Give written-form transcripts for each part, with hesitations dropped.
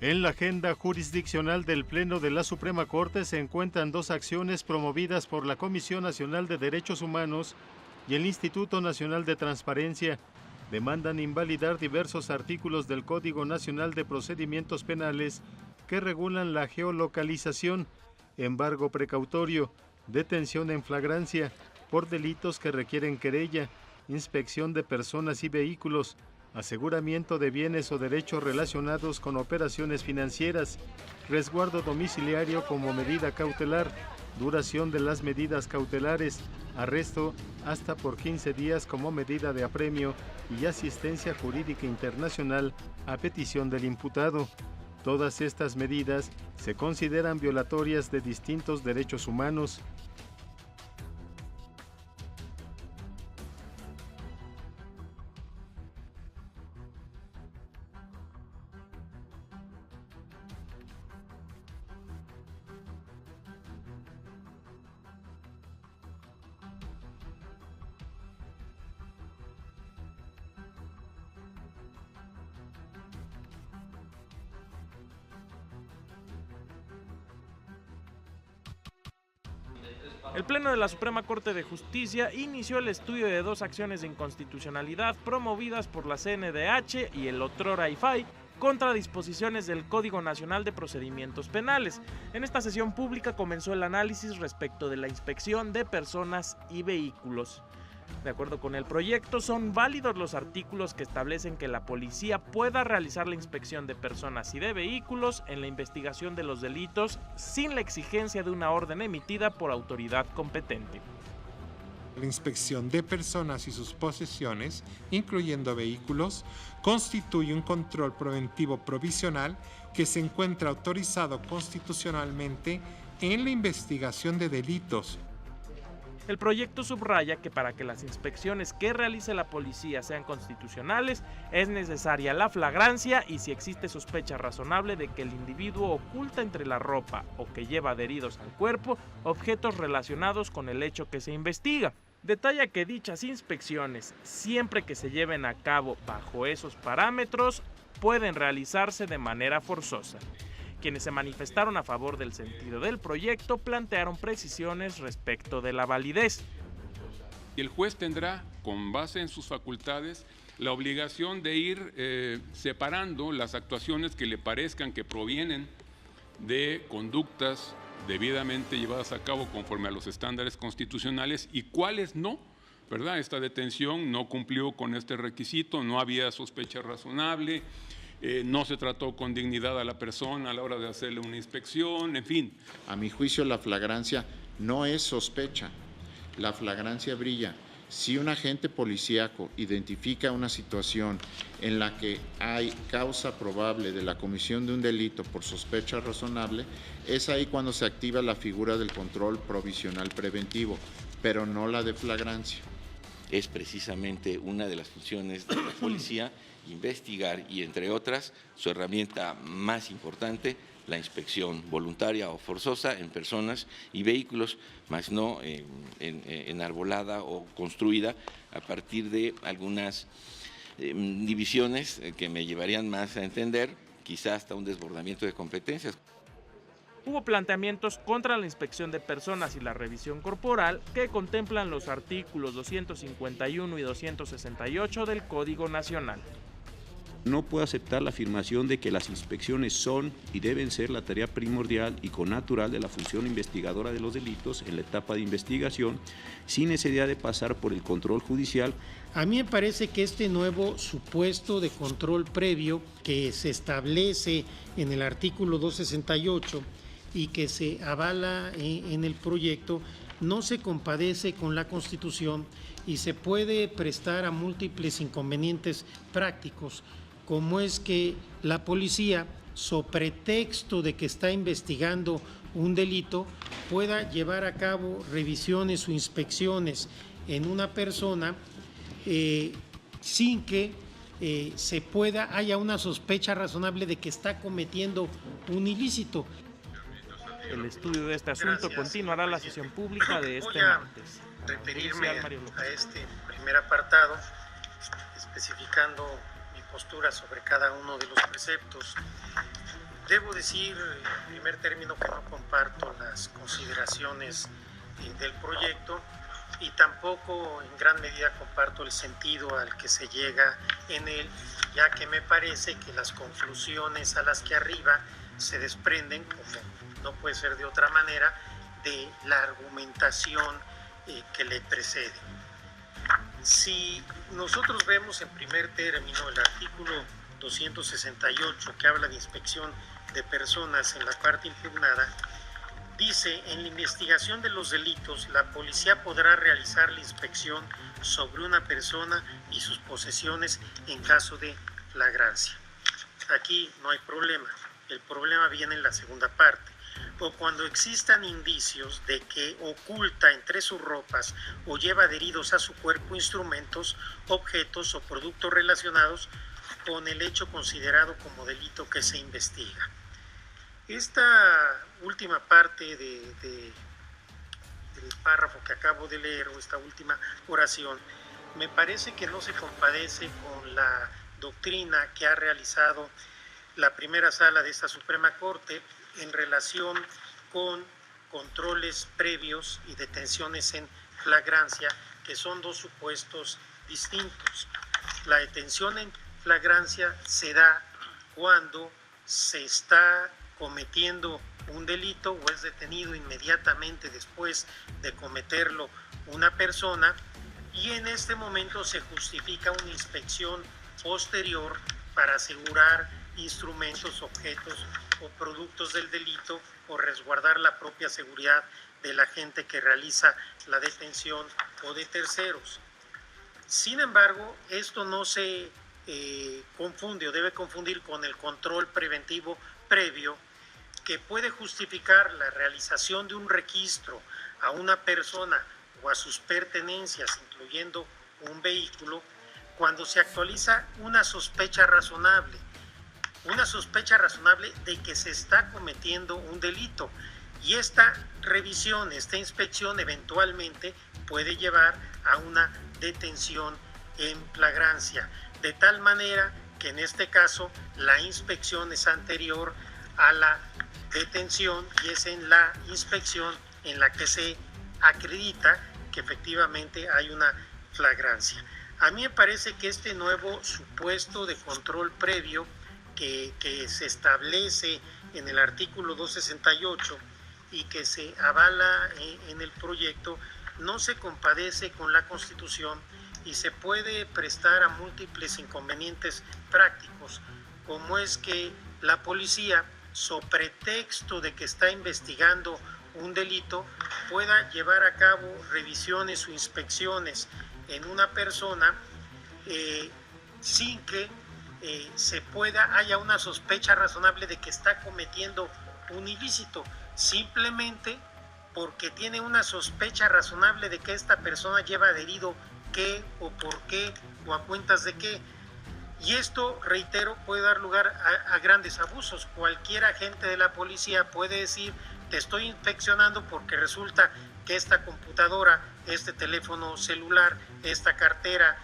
En la agenda jurisdiccional del Pleno de la Suprema Corte se encuentran dos acciones promovidas por la Comisión Nacional de Derechos Humanos y el Instituto Nacional de Transparencia. Demandan invalidar diversos artículos del Código Nacional de Procedimientos Penales que regulan la geolocalización, embargo precautorio, detención en flagrancia por delitos que requieren querella, inspección de personas y vehículos, aseguramiento de bienes o derechos relacionados con operaciones financieras, resguardo domiciliario como medida cautelar, duración de las medidas cautelares, arresto hasta por 15 días como medida de apremio y asistencia jurídica internacional a petición del imputado. Todas estas medidas se consideran violatorias de distintos derechos humanos. El Pleno de la Suprema Corte de Justicia inició el estudio de dos acciones de inconstitucionalidad promovidas por la CNDH y el otrora IFAI contra disposiciones del Código Nacional de Procedimientos Penales. En esta sesión pública comenzó el análisis respecto de la inspección de personas y vehículos. De acuerdo con el proyecto, son válidos los artículos que establecen que la policía pueda realizar la inspección de personas y de vehículos en la investigación de los delitos sin la exigencia de una orden emitida por autoridad competente. La inspección de personas y sus posesiones, incluyendo vehículos, constituye un control preventivo provisional que se encuentra autorizado constitucionalmente en la investigación de delitos. El proyecto subraya que para que las inspecciones que realice la policía sean constitucionales, es necesaria la flagrancia y si existe sospecha razonable de que el individuo oculta entre la ropa o que lleva adheridos al cuerpo objetos relacionados con el hecho que se investiga. Detalla que dichas inspecciones, siempre que se lleven a cabo bajo esos parámetros, pueden realizarse de manera forzosa. Quienes se manifestaron a favor del sentido del proyecto plantearon precisiones respecto de la validez. El juez tendrá, con base en sus facultades, la obligación de ir separando las actuaciones que le parezcan que provienen de conductas debidamente llevadas a cabo conforme a los estándares constitucionales y cuáles no, ¿verdad? Esta detención no cumplió con este requisito, no había sospecha razonable, no se trató con dignidad a la persona a la hora de hacerle una inspección, en fin. A mi juicio, la flagrancia no es sospecha, la flagrancia brilla. Si un agente policíaco identifica una situación en la que hay causa probable de la comisión de un delito por sospecha razonable, es ahí cuando se activa la figura del control provisional preventivo, pero no la de flagrancia. Es precisamente una de las funciones de la policía investigar y, entre otras, su herramienta más importante, la inspección voluntaria o forzosa en personas y vehículos, más no enarbolada o construida a partir de algunas divisiones que me llevarían más a entender, quizá hasta un desbordamiento de competencias. Hubo planteamientos contra la inspección de personas y la revisión corporal que contemplan los artículos 251 y 268 del Código Nacional. No puedo aceptar la afirmación de que las inspecciones son y deben ser la tarea primordial y connatural de la función investigadora de los delitos en la etapa de investigación, sin necesidad de pasar por el control judicial. A mí me parece que este nuevo supuesto de control previo que se establece en el artículo 268 y que se avala en el proyecto no se compadece con la Constitución y se puede prestar a múltiples inconvenientes prácticos, como es que la policía, so pretexto de que está investigando un delito, pueda llevar a cabo revisiones o inspecciones en una persona sin que haya una sospecha razonable de que está cometiendo un ilícito. El estudio de este asunto continuará la sesión pública de este martes. Referirme a este primer apartado, especificando mi postura sobre cada uno de los preceptos. Debo decir, en primer término, que no comparto las consideraciones del proyecto y tampoco en gran medida comparto el sentido al que se llega en él, ya que me parece que las conclusiones a las que arriba se desprenden, como no puede ser de otra manera, de la argumentación que le precede. Si nosotros vemos en primer término el artículo 268 que habla de inspección de personas en la parte impugnada, dice: en la investigación de los delitos, la policía podrá realizar la inspección sobre una persona y sus posesiones en caso de flagrancia. Aquí no hay problema, el problema viene en la segunda parte. O cuando existan indicios de que oculta entre sus ropas o lleva adheridos a su cuerpo instrumentos, objetos o productos relacionados con el hecho considerado como delito que se investiga. Esta última parte del párrafo que acabo de leer, o esta última oración, me parece que no se compadece con la doctrina que ha realizado la primera sala de esta Suprema Corte en relación con controles previos y detenciones en flagrancia, que son dos supuestos distintos. La detención en flagrancia se da cuando se está cometiendo un delito o es detenido inmediatamente después de cometerlo una persona, y en este momento se justifica una inspección posterior para asegurar instrumentos, objetos o productos del delito o resguardar la propia seguridad de la gente que realiza la detención o de terceros. Sin embargo, esto no se confunde o debe confundir con el control preventivo previo, que puede justificar la realización de un registro a una persona o a sus pertenencias, incluyendo un vehículo, cuando se actualiza una sospecha razonable de que se está cometiendo un delito, y esta revisión, esta inspección eventualmente puede llevar a una detención en flagrancia, de tal manera que en este caso la inspección es anterior a la detención y es en la inspección en la que se acredita que efectivamente hay una flagrancia. A mí me parece que este nuevo supuesto de control previo que se establece en el artículo 268 y que se avala en el proyecto no se compadece con la Constitución y se puede prestar a múltiples inconvenientes prácticos, como es que la policía, sobre pretexto de que está investigando un delito, pueda llevar a cabo revisiones o inspecciones en una persona sin que haya una sospecha razonable de que está cometiendo un ilícito, simplemente porque tiene una sospecha razonable de que esta persona lleva adherido qué o por qué o a cuentas de qué. Y esto, reitero, puede dar lugar a grandes abusos. Cualquier agente de la policía puede decir: te estoy inspeccionando porque resulta que esta computadora, este teléfono celular, esta cartera,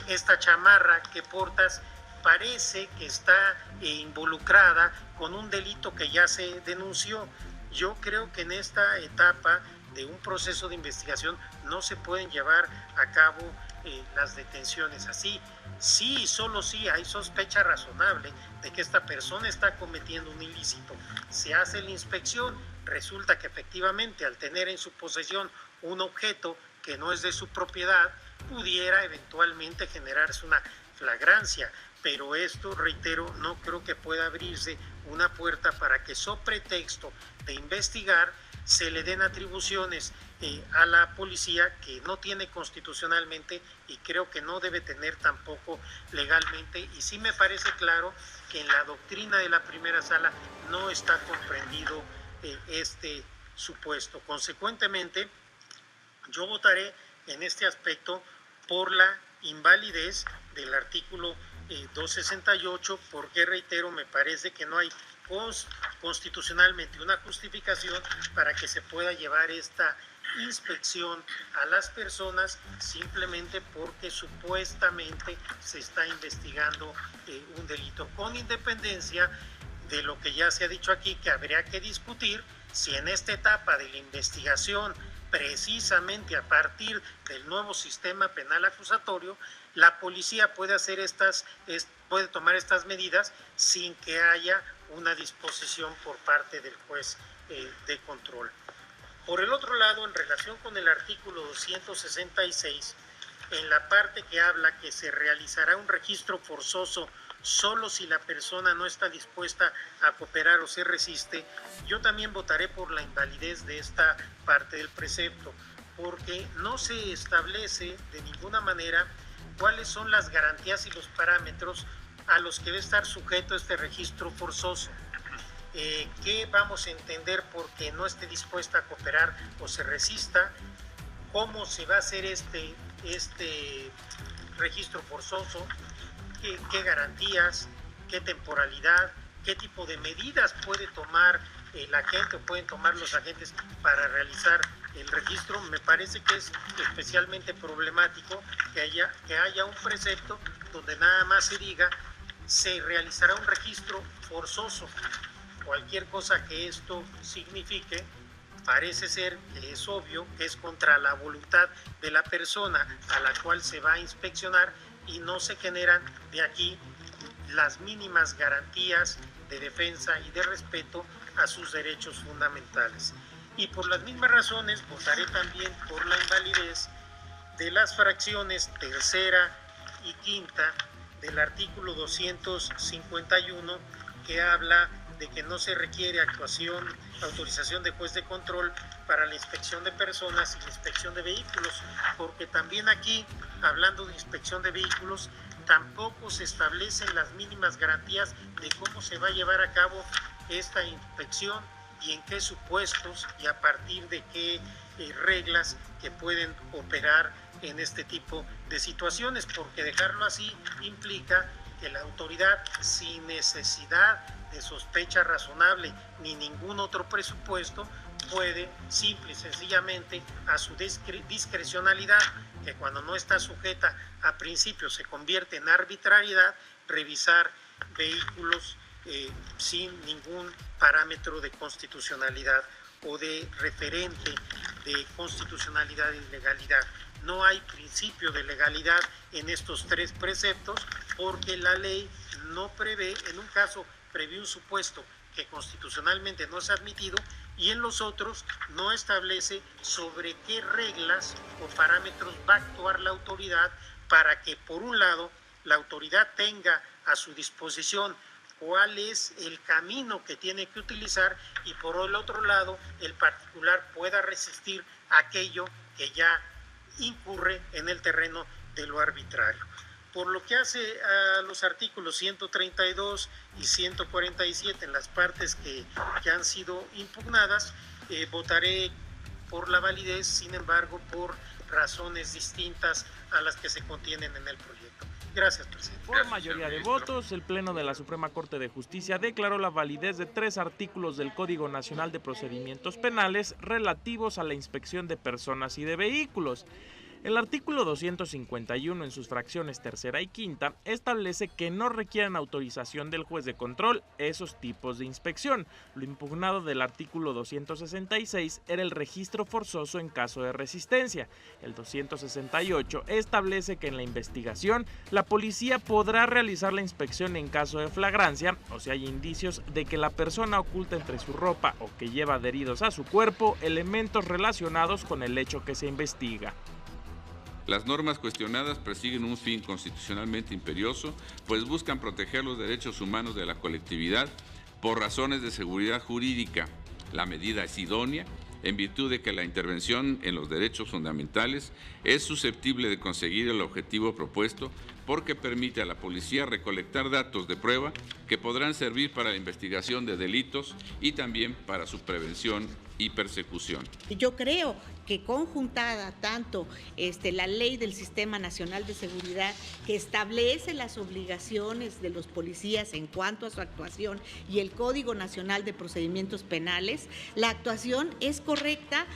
esta chamarra que portas parece que está involucrada con un delito que ya se denunció. Yo creo que en esta etapa de un proceso de investigación no se pueden llevar a cabo las detenciones así. Sí, solo sí hay sospecha razonable de que esta persona está cometiendo un ilícito. Se hace la inspección, resulta que efectivamente al tener en su posesión un objeto que no es de su propiedad, pudiera eventualmente generarse una flagrancia. Pero esto, reitero, no creo que pueda abrirse una puerta para que, sobre pretexto de investigar, se le den atribuciones a la policía que no tiene constitucionalmente y creo que no debe tener tampoco legalmente. Y sí me parece claro que en la doctrina de la primera sala no está comprendido este supuesto. Consecuentemente, yo votaré en este aspecto por la invalidez del artículo 268, porque, reitero, me parece que no hay constitucionalmente una justificación para que se pueda llevar esta inspección a las personas simplemente porque supuestamente se está investigando un delito, con independencia de lo que ya se ha dicho aquí, que habría que discutir si en esta etapa de la investigación, precisamente a partir del nuevo sistema penal acusatorio, la policía puede puede tomar estas medidas sin que haya una disposición por parte del juez de control. Por el otro lado, en relación con el artículo 266, en la parte que habla que se realizará un registro forzoso solo si la persona no está dispuesta a cooperar o se resiste, yo también votaré por la invalidez de esta parte del precepto, porque no se establece de ninguna manera cuáles son las garantías y los parámetros a los que debe estar sujeto este registro forzoso. ¿Qué vamos a entender porque no esté dispuesta a cooperar o se resista? ¿Cómo se va a hacer este registro forzoso? ¿Qué garantías? ¿Qué temporalidad? ¿Qué tipo de medidas puede tomar el agente o pueden tomar los agentes para realizar el registro? Me parece que es especialmente problemático que haya un precepto donde nada más se diga se realizará un registro forzoso. Cualquier cosa que esto signifique, parece ser que es obvio que es contra la voluntad de la persona a la cual se va a inspeccionar y no se generan de aquí las mínimas garantías de defensa y de respeto a sus derechos fundamentales. Y por las mismas razones votaré también por la invalidez de las fracciones tercera y quinta del artículo 251, que habla de que no se requiere autorización de juez de control para la inspección de personas y la inspección de vehículos, porque también aquí, hablando de inspección de vehículos, tampoco se establecen las mínimas garantías de cómo se va a llevar a cabo esta inspección y en qué supuestos y a partir de qué reglas que pueden operar en este tipo de situaciones, porque dejarlo así implica que la autoridad, sin necesidad de sospecha razonable ni ningún otro presupuesto, puede simple y sencillamente a su discrecionalidad, que cuando no está sujeta a principios se convierte en arbitrariedad, revisar vehículos sin ningún parámetro de constitucionalidad o de referente de constitucionalidad y legalidad. No hay principio de legalidad en estos tres preceptos porque la ley no prevé, en un caso prevé un supuesto que constitucionalmente no es admitido y en los otros no establece sobre qué reglas o parámetros va a actuar la autoridad para que, por un lado, la autoridad tenga a su disposición cuál es el camino que tiene que utilizar y por el otro lado, el particular pueda resistir aquello que ya incurre en el terreno de lo arbitrario. Por lo que hace a los artículos 132 y 147 en las partes que han sido impugnadas, votaré por la validez, sin embargo, por razones distintas a las que se contienen en el proyecto. Gracias, presidente. Por mayoría de votos, el Pleno de la Suprema Corte de Justicia declaró la validez de 3 artículos del Código Nacional de Procedimientos Penales relativos a la inspección de personas y de vehículos. El artículo 251 en sus fracciones tercera y quinta establece que no requieren autorización del juez de control esos tipos de inspección. Lo impugnado del artículo 266 era el registro forzoso en caso de resistencia. El 268 establece que en la investigación la policía podrá realizar la inspección en caso de flagrancia o si hay indicios de que la persona oculta entre su ropa o que lleva adheridos a su cuerpo elementos relacionados con el hecho que se investiga. Las normas cuestionadas persiguen un fin constitucionalmente imperioso, pues buscan proteger los derechos humanos de la colectividad por razones de seguridad jurídica. La medida es idónea en virtud de que la intervención en los derechos fundamentales es susceptible de conseguir el objetivo propuesto porque permite a la policía recolectar datos de prueba que podrán servir para la investigación de delitos y también para su prevención y persecución. Yo creo que conjuntada tanto la ley del Sistema Nacional de Seguridad, que establece las obligaciones de los policías en cuanto a su actuación, y el Código Nacional de Procedimientos Penales, la actuación es correcta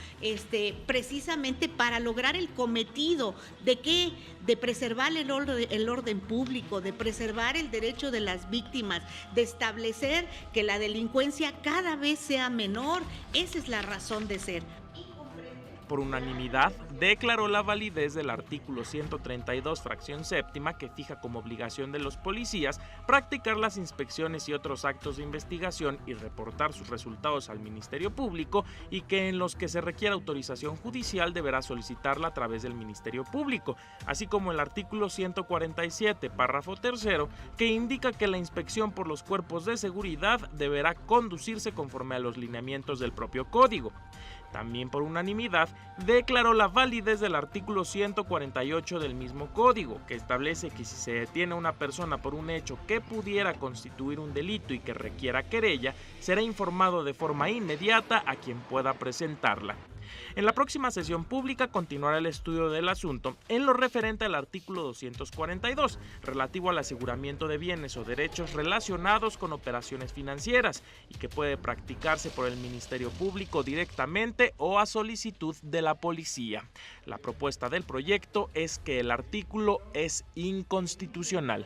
precisamente para lograr el cometido de ¿qué? De preservar el orden público, de preservar el derecho de las víctimas, de establecer que la delincuencia cada vez sea menor. Esa es la razón de ser. Por unanimidad, declaró la validez del artículo 132, fracción séptima, que fija como obligación de los policías practicar las inspecciones y otros actos de investigación y reportar sus resultados al Ministerio Público, y que en los que se requiera autorización judicial deberá solicitarla a través del Ministerio Público, así como el artículo 147, párrafo tercero, que indica que la inspección por los cuerpos de seguridad deberá conducirse conforme a los lineamientos del propio código. También por unanimidad declaró la validez del artículo 148 del mismo código, que establece que si se detiene a una persona por un hecho que pudiera constituir un delito y que requiera querella, será informado de forma inmediata a quien pueda presentarla. En la próxima sesión pública continuará el estudio del asunto en lo referente al artículo 242, relativo al aseguramiento de bienes o derechos relacionados con operaciones financieras y que puede practicarse por el Ministerio Público directamente o a solicitud de la policía. La propuesta del proyecto es que el artículo es inconstitucional.